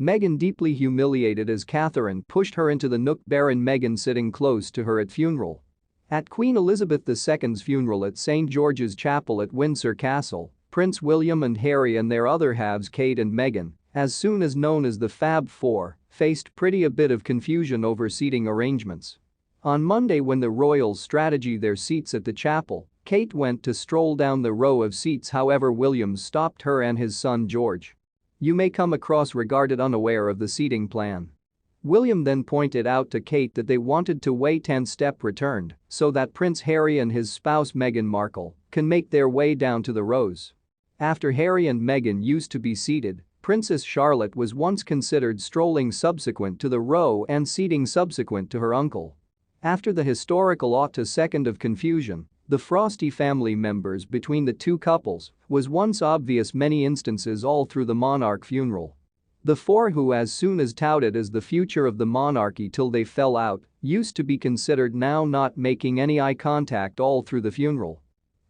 Meghan deeply humiliated as Catherine pushed her into the nook. Baron Meghan sitting close to her at funeral. At Queen Elizabeth II's funeral at St. George's Chapel at Windsor Castle, Prince William and Harry and their other halves Kate and Meghan, as soon as known as the Fab Four, faced pretty a bit of confusion over seating arrangements. On Monday, when the royals strategized their seats at the chapel, Kate went to stroll down the row of seats. However, William stopped her and his son George. "You may come across," regarded unaware of the seating plan. William then pointed out to Kate that they wanted to wait and step returned so that Prince Harry and his spouse Meghan Markle can make their way down to the rows. After Harry and Meghan used to be seated, Princess Charlotte was once considered strolling subsequent to the row and seating subsequent to her uncle. After the historical second of confusion, the frosty family members between the two couples was once obvious many instances all through the monarch funeral. The four, who as soon as touted as the future of the monarchy till they fell out, used to be considered now not making any eye contact all through the funeral.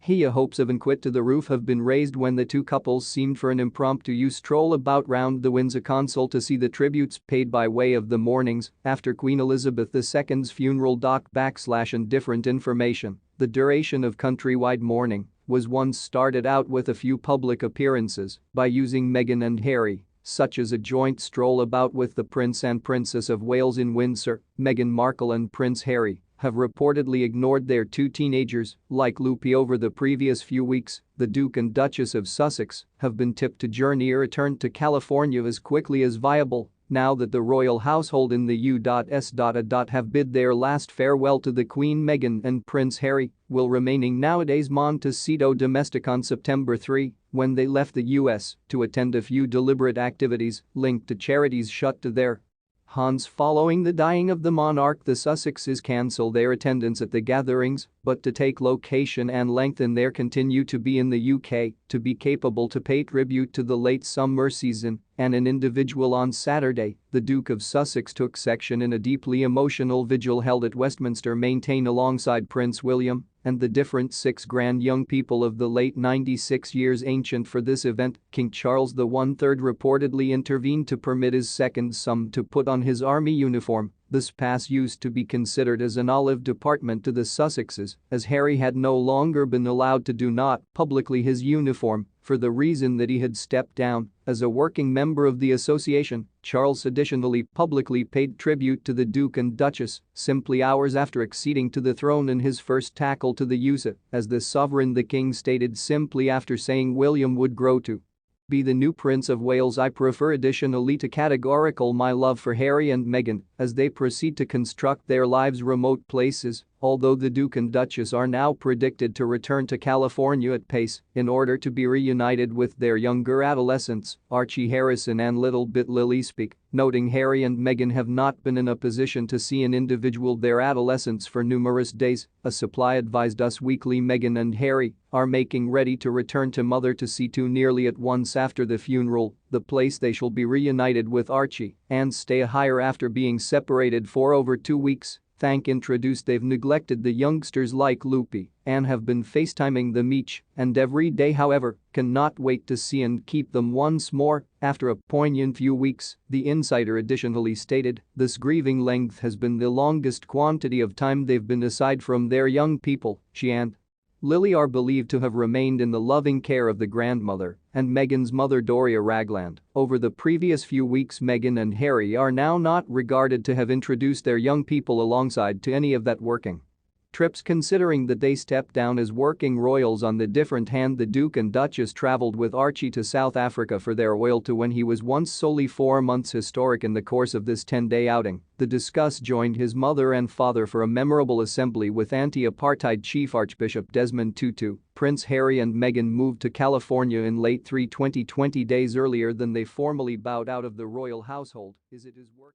Hopes of inquit to the roof have been raised when the two couples seemed for an impromptu stroll about round the Windsor Console to see the tributes paid by way of the mournings after Queen Elizabeth II's funeral. Indifferent information, the duration of countrywide mourning was once started out with a few public appearances by using Meghan and Harry, such as a joint stroll about with the Prince and Princess of Wales in Windsor. Meghan Markle and Prince Harry have reportedly ignored their two teenagers, like Loopy. Over the previous few weeks, the Duke and Duchess of Sussex have been tipped to journey return to California as quickly as viable, now that the royal household in the U.S. have bid their last farewell to the Queen. Meghan and Prince Harry will remaining nowadays Montecito domestic on September 3, when they left the U.S. to attend a few deliberate activities linked to charities shut to their Hans. Following the dying of the monarch, the Sussexes cancel their attendance at the gatherings, but to take location and lengthen their continue to be in the UK to be capable to pay tribute to the late summer season. And an individual on Saturday, the Duke of Sussex took section in a deeply emotional vigil held at Westminster Maintain alongside Prince William and the different 6 grand young people of the late 96 years ancient. For this event, King Charles I reportedly intervened to permit his second son to put on his army uniform. This pass used to be considered as an olive department to the Sussexes, as Harry had no longer been allowed to do not publicly his uniform for the reason that he had stepped down as a working member of the association. Charles additionally publicly paid tribute to the Duke and Duchess simply hours after acceding to the throne in his first tackle to the use it as the sovereign. The king stated simply after saying William would grow to be the new Prince of Wales. I prefer additionally to categorical my love for Harry and Meghan as they proceed to construct their lives remote places, although the Duke and Duchess are now predicted to return to California at pace in order to be reunited with their younger adolescents, Archie Harrison and Little Bit Lily speak, noting Harry and Meghan have not been in a position to see an individual their adolescents for numerous days. A supply advised Us Weekly Meghan and Harry are making ready to return to mother to see to nearly at once after the funeral, the place they shall be reunited with Archie and stay higher after being separated for over 2 weeks. Thank introduced they've neglected the youngsters like Loopy and have been FaceTiming them each and every day, however, cannot wait to see and keep them once more after a poignant few weeks. The insider additionally stated this grieving length has been the longest quantity of time they've been aside from their young people. She and Lily are believed to have remained in the loving care of the grandmother and Meghan's mother Doria Ragland. Over the previous few weeks, Meghan and Harry are now not regarded to have introduced their young people alongside to any of that working trips, considering that they stepped down as working royals. On the different hand, the Duke and Duchess traveled with Archie to South Africa for their oil to when he was once solely 4 months. Historic in the course of this 10-day outing, the Discuss joined his mother and father for a memorable assembly with anti-apartheid chief Archbishop Desmond Tutu. Prince Harry and Meghan moved to California in late 2020, days earlier than they formally bowed out of the royal household. Is it his work?